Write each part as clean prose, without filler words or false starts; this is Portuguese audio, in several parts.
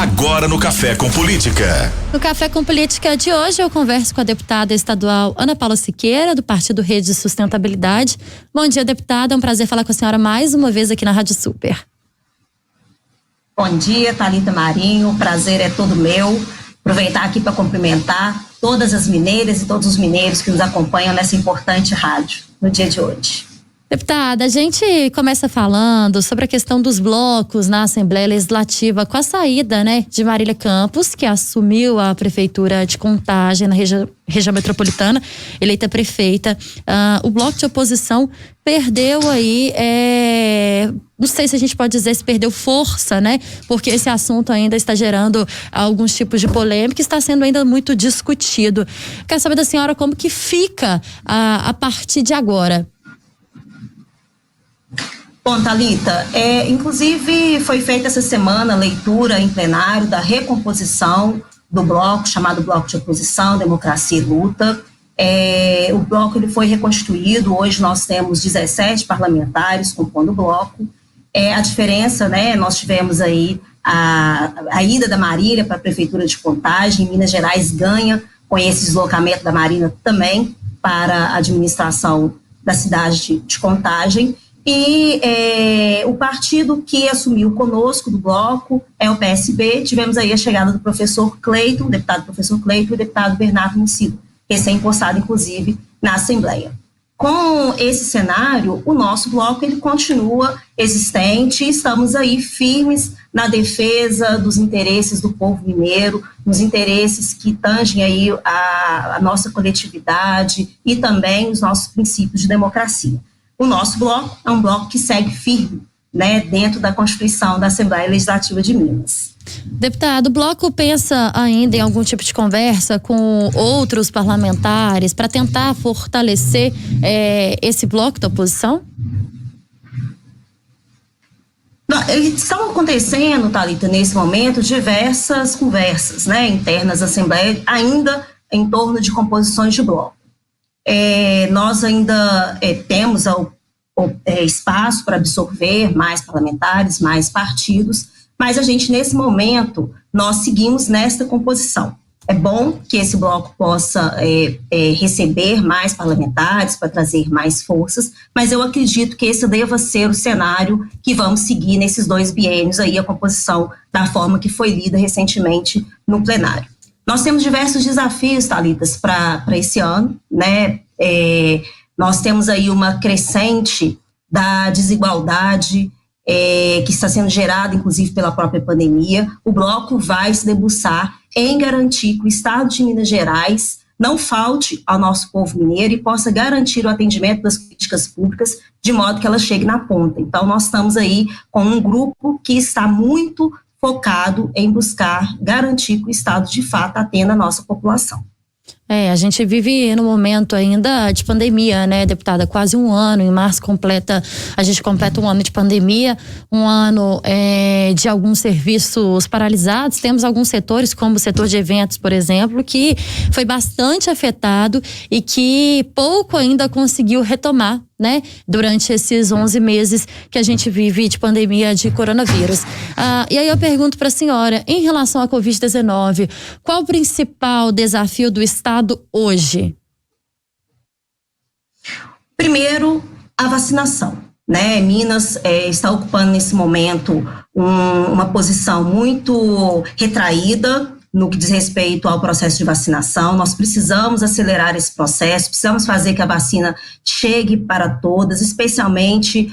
Agora no Café com Política. No Café com Política de hoje eu converso com a deputada estadual Ana Paula Siqueira, do Partido Rede de Sustentabilidade. Bom dia, deputada. É um prazer falar com a senhora mais uma vez aqui na Rádio Super. Bom dia, Thalita Marinho. O prazer é todo meu. Aproveitar aqui para cumprimentar todas as mineiras e todos os mineiros que nos acompanham nessa importante rádio no dia de hoje. Deputada, a gente começa falando sobre a questão dos blocos na Assembleia Legislativa com a saída, de Marília Campos, que assumiu a prefeitura de Contagem na região metropolitana, eleita prefeita. O bloco de oposição perdeu aí, não sei se a gente pode dizer se perdeu força, porque esse assunto ainda está gerando alguns tipos de polêmica, está sendo ainda muito discutido. Quero saber da senhora como que fica a partir de agora. Bom, Thalita, inclusive foi feita essa semana a leitura em plenário da recomposição do bloco, chamado Bloco de Oposição, Democracia e Luta. O bloco ele foi reconstituído, hoje nós temos 17 parlamentares compondo o bloco. A diferença, nós tivemos aí a ida da Marília para a Prefeitura de Contagem, Minas Gerais ganha com esse deslocamento da Marília também para a administração da cidade de Contagem. E o partido que assumiu conosco do bloco é o PSB. Tivemos aí a chegada do professor Cleiton, deputado professor Cleiton e o deputado Bernardo Mucilo, recém-postado, inclusive, na Assembleia. Com esse cenário, o nosso bloco ele continua existente e estamos aí firmes na defesa dos interesses do povo mineiro, nos interesses que tangem aí a nossa coletividade e também os nossos princípios de democracia. O nosso bloco é um bloco que segue firme, dentro da Constituição da Assembleia Legislativa de Minas. Deputado, o bloco pensa ainda em algum tipo de conversa com outros parlamentares para tentar fortalecer esse bloco da oposição? Estão acontecendo, Thalita, nesse momento, diversas conversas internas da Assembleia, ainda em torno de composições de bloco. Nós ainda temos espaço para absorver mais parlamentares, mais partidos, mas a gente, nesse momento, nós seguimos nesta composição. É bom que esse bloco possa receber mais parlamentares para trazer mais forças, mas eu acredito que esse deva ser o cenário que vamos seguir nesses 2 biênios aí, a composição da forma que foi lida recentemente no plenário. Nós temos diversos desafios, Thalitas, para esse ano, nós temos aí uma crescente da desigualdade que está sendo gerada, inclusive, pela própria pandemia. O bloco vai se debruçar em garantir que o Estado de Minas Gerais não falte ao nosso povo mineiro e possa garantir o atendimento das políticas públicas de modo que ela chegue na ponta. Então, nós estamos aí com um grupo que está muito focado em buscar garantir que o Estado, de fato, atenda a nossa população. A gente vive no momento ainda de pandemia, deputada? Quase um ano, em março a gente completa um ano de pandemia, um ano de alguns serviços paralisados. Temos alguns setores, como o setor de eventos, por exemplo, que foi bastante afetado e que pouco ainda conseguiu retomar, durante esses 11 meses que a gente vive de pandemia de coronavírus. E aí eu pergunto para a senhora, em relação à Covid-19, qual o principal desafio do Estado hoje? Primeiro, a vacinação, Minas está ocupando nesse momento uma posição muito retraída no que diz respeito ao processo de vacinação. Nós precisamos acelerar esse processo, precisamos fazer que a vacina chegue para todas, especialmente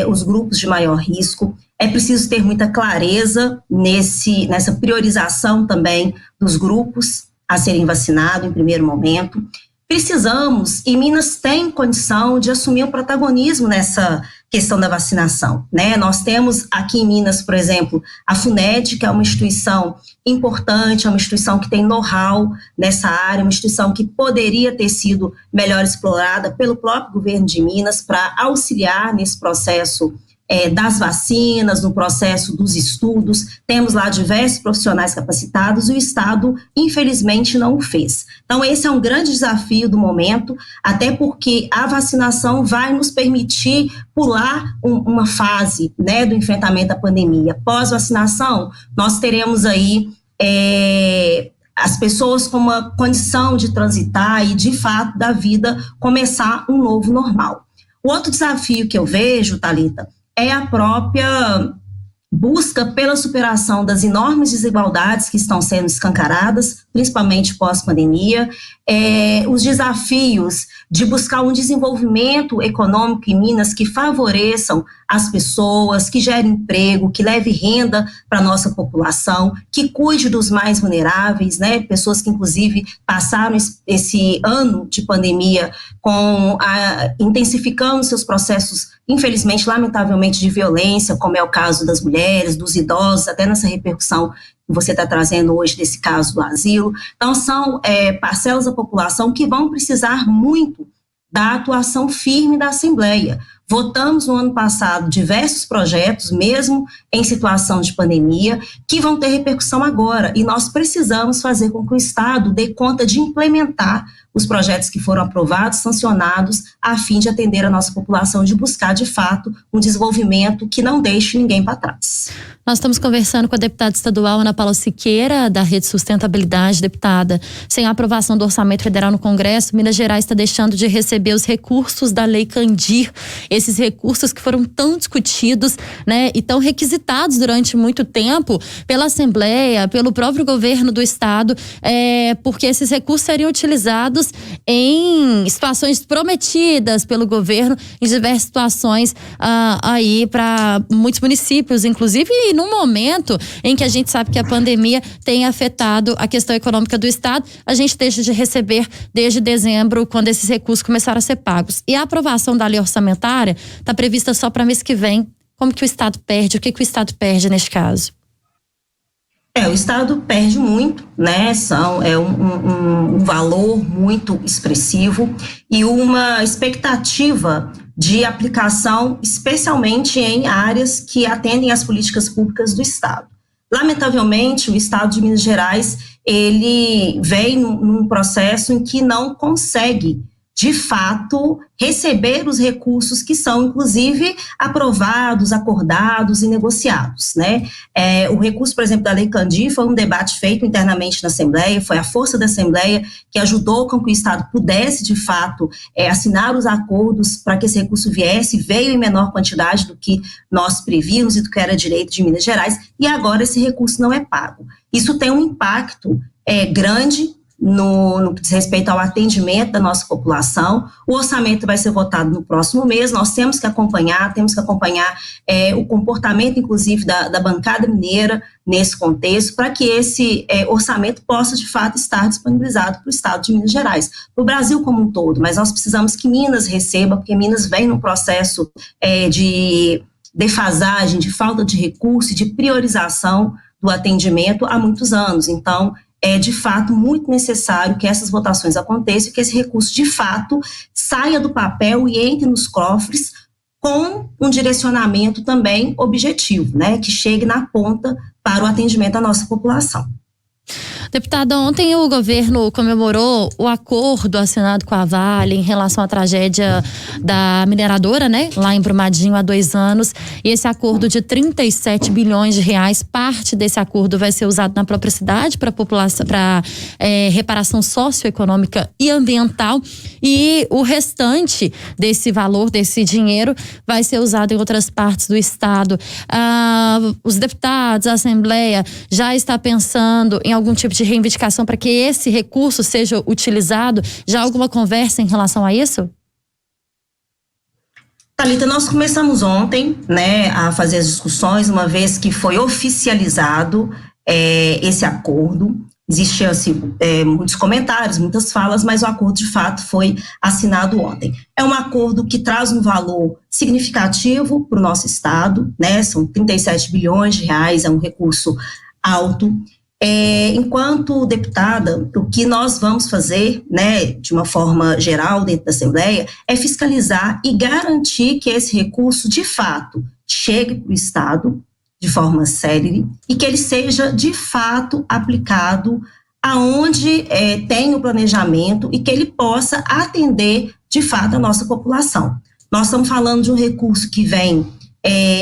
os grupos de maior risco. É preciso ter muita clareza nessa priorização também dos grupos a serem vacinados em primeiro momento. Precisamos, e Minas tem condição de assumir o protagonismo nessa questão da vacinação, Nós temos aqui em Minas, por exemplo, a FUNED, que é uma instituição importante, é uma instituição que tem know-how nessa área, uma instituição que poderia ter sido melhor explorada pelo próprio governo de Minas para auxiliar nesse processo das vacinas, no processo dos estudos, temos lá diversos profissionais capacitados e o Estado, infelizmente, não o fez. Então, esse é um grande desafio do momento, até porque a vacinação vai nos permitir pular uma fase, né, do enfrentamento da pandemia. Pós-vacinação, nós teremos aí as pessoas com uma condição de transitar e, de fato, da vida começar um novo normal. O outro desafio que eu vejo, Thalita, é a própria busca pela superação das enormes desigualdades que estão sendo escancaradas, principalmente pós-pandemia, os desafios de buscar um desenvolvimento econômico em Minas que favoreçam as pessoas, que gere emprego, que leve renda para a nossa população, que cuide dos mais vulneráveis, né? Pessoas que, inclusive, passaram esse ano de pandemia intensificando seus processos, infelizmente, lamentavelmente, de violência, como é o caso das mulheres, dos idosos, até nessa repercussão que você está trazendo hoje desse caso do asilo. Então, são parcelas da população que vão precisar muito da atuação firme da Assembleia. Votamos no ano passado diversos projetos, mesmo em situação de pandemia, que vão ter repercussão agora, e nós precisamos fazer com que o Estado dê conta de implementar os projetos que foram aprovados, sancionados, a fim de atender a nossa população, de buscar, de fato, um desenvolvimento que não deixe ninguém para trás. Nós estamos conversando com a deputada estadual Ana Paula Siqueira, da Rede Sustentabilidade. Deputada, sem a aprovação do orçamento federal no Congresso, Minas Gerais está deixando de receber os recursos da Lei Candir, esses recursos que foram tão discutidos, né, e tão requisitados durante muito tempo pela Assembleia, pelo próprio governo do Estado, porque esses recursos seriam utilizados em situações prometidas pelo governo, em diversas situações aí para muitos municípios, inclusive num momento em que a gente sabe que a pandemia tem afetado a questão econômica do Estado, a gente deixa de receber desde dezembro, quando esses recursos começaram a ser pagos. E a aprovação da lei orçamentária está prevista só para mês que vem. Como que o Estado perde? O que o Estado perde neste caso? O Estado perde muito, né? Um valor muito expressivo e uma expectativa de aplicação, especialmente em áreas que atendem às políticas públicas do Estado. Lamentavelmente, o Estado de Minas Gerais, ele vem num processo em que não consegue, de fato, receber os recursos que são, inclusive, aprovados, acordados e negociados, né? O recurso, por exemplo, da Lei Candir foi um debate feito internamente na Assembleia, foi a força da Assembleia que ajudou com que o Estado pudesse, de fato, assinar os acordos para que esse recurso viesse, veio em menor quantidade do que nós prevíamos e do que era direito de Minas Gerais, e agora esse recurso não é pago. Isso tem um impacto grande no que diz respeito ao atendimento da nossa população. O orçamento vai ser votado no próximo mês, nós temos que acompanhar o comportamento, inclusive, da bancada mineira nesse contexto, para que esse orçamento possa, de fato, estar disponibilizado para o Estado de Minas Gerais, para o Brasil como um todo, mas nós precisamos que Minas receba, porque Minas vem num processo de defasagem, de falta de recurso e de priorização do atendimento há muitos anos. Então, é de fato muito necessário que essas votações aconteçam e que esse recurso de fato saia do papel e entre nos cofres com um direcionamento também objetivo, né, que chegue na ponta para o atendimento à nossa população. Deputada, ontem o governo comemorou o acordo assinado com a Vale em relação à tragédia da mineradora, né, lá em Brumadinho há 2 anos. E esse acordo de 37 bilhões de reais, parte desse acordo vai ser usado na própria cidade para população, para reparação socioeconômica e ambiental. E o restante desse valor, desse dinheiro, vai ser usado em outras partes do estado. Os deputados, a Assembleia já está pensando em algum tipo de reivindicação para que esse recurso seja utilizado? Já há alguma conversa em relação a isso? Thalita, nós começamos ontem, né, a fazer as discussões, uma vez que foi oficializado esse acordo. Existiam muitos comentários, muitas falas, mas o acordo de fato foi assinado ontem. É um acordo que traz um valor significativo para o nosso estado, né? São 37 bilhões de reais, é um recurso alto. Enquanto deputada, o que nós vamos fazer, né, de uma forma geral dentro da Assembleia, é fiscalizar e garantir que esse recurso, de fato, chegue para o Estado de forma célere e que ele seja, de fato, aplicado aonde tem o planejamento e que ele possa atender, de fato, a nossa população. Nós estamos falando de um recurso que vem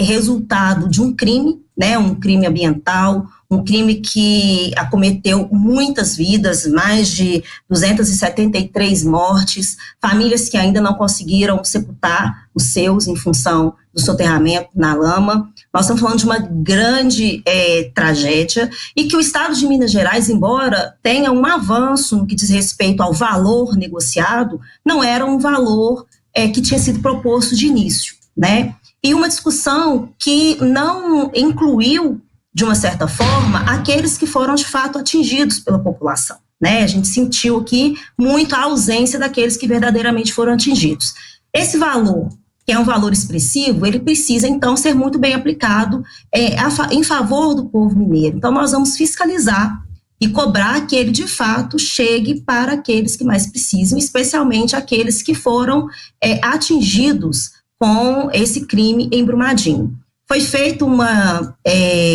resultado de um crime, né, um crime ambiental, um crime que acometeu muitas vidas, mais de 273 mortes, famílias que ainda não conseguiram sepultar os seus em função do soterramento na lama. Nós estamos falando de uma grande tragédia e que o Estado de Minas Gerais, embora tenha um avanço no que diz respeito ao valor negociado, não era um valor que tinha sido proposto de início, né? E uma discussão que não incluiu, de uma certa forma, aqueles que foram de fato atingidos pela população, né? A gente sentiu aqui muito a ausência daqueles que verdadeiramente foram atingidos. Esse valor, que é um valor expressivo, ele precisa então ser muito bem aplicado em favor do povo mineiro. Então nós vamos fiscalizar e cobrar que ele de fato chegue para aqueles que mais precisam, especialmente aqueles que foram atingidos com esse crime em Brumadinho. Foi feita uma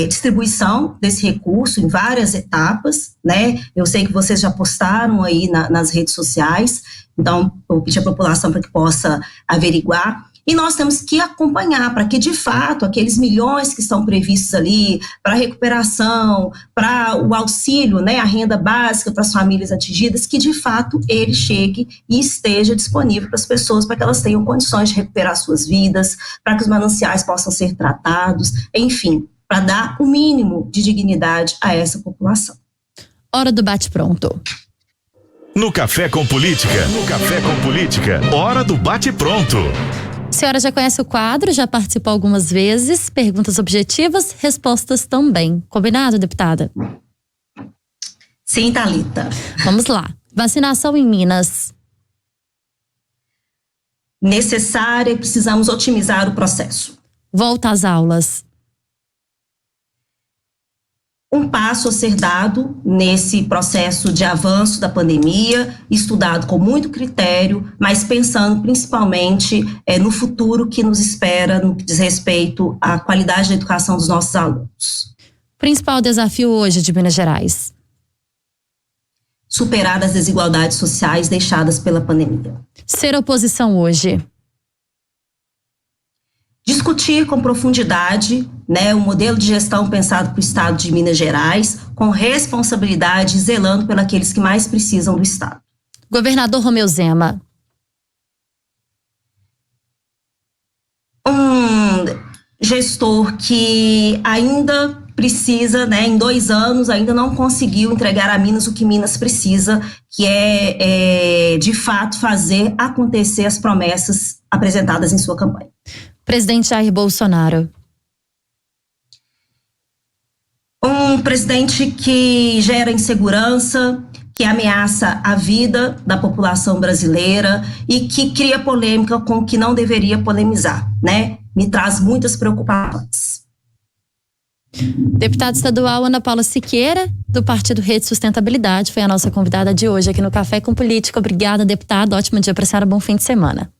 distribuição desse recurso em várias etapas, né? Eu sei que vocês já postaram aí nas redes sociais, então eu pedi à população para que possa averiguar. E nós temos que acompanhar para que, de fato, aqueles milhões que estão previstos ali para a recuperação, para o auxílio, né, a renda básica para as famílias atingidas, que, de fato, ele chegue e esteja disponível para as pessoas, para que elas tenham condições de recuperar suas vidas, para que os mananciais possam ser tratados, enfim, para dar o mínimo de dignidade a essa população. Hora do bate-pronto. No Café com Política, hora do bate-pronto. A senhora já conhece o quadro, já participou algumas vezes, perguntas objetivas, respostas também. Combinado, deputada? Sim, Thalita. Vamos lá. Vacinação em Minas. Necessária e precisamos otimizar o processo. Volta às aulas. Um passo a ser dado nesse processo de avanço da pandemia, estudado com muito critério, mas pensando principalmente no futuro que nos espera no que diz respeito à qualidade da educação dos nossos alunos. Principal desafio hoje de Minas Gerais. Superar as desigualdades sociais deixadas pela pandemia. Ser oposição hoje. Discutir com profundidade, né, o modelo de gestão pensado para o Estado de Minas Gerais, com responsabilidade, zelando pelos aqueles que mais precisam do Estado. Governador Romeu Zema. Um gestor que ainda precisa, né, em 2 anos, ainda não conseguiu entregar a Minas o que Minas precisa, que é de fato fazer acontecer as promessas apresentadas em sua campanha. Presidente Jair Bolsonaro. Um presidente que gera insegurança, que ameaça a vida da população brasileira e que cria polêmica com o que não deveria polemizar, né? Me traz muitas preocupações. Deputada estadual Ana Paula Siqueira, do Partido Rede Sustentabilidade, foi a nossa convidada de hoje aqui no Café com Política. Obrigada, deputada. Ótimo dia para a senhora, bom fim de semana.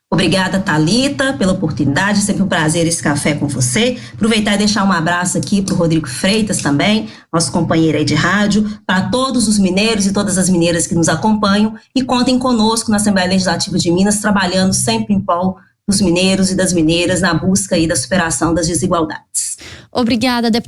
Obrigada, Thalita, pela oportunidade, sempre um prazer esse café com você. Aproveitar e deixar um abraço aqui para o Rodrigo Freitas também, nosso companheiro aí de rádio, para todos os mineiros e todas as mineiras que nos acompanham e contem conosco na Assembleia Legislativa de Minas, trabalhando sempre em prol dos mineiros e das mineiras na busca aí da superação das desigualdades. Obrigada, deputada.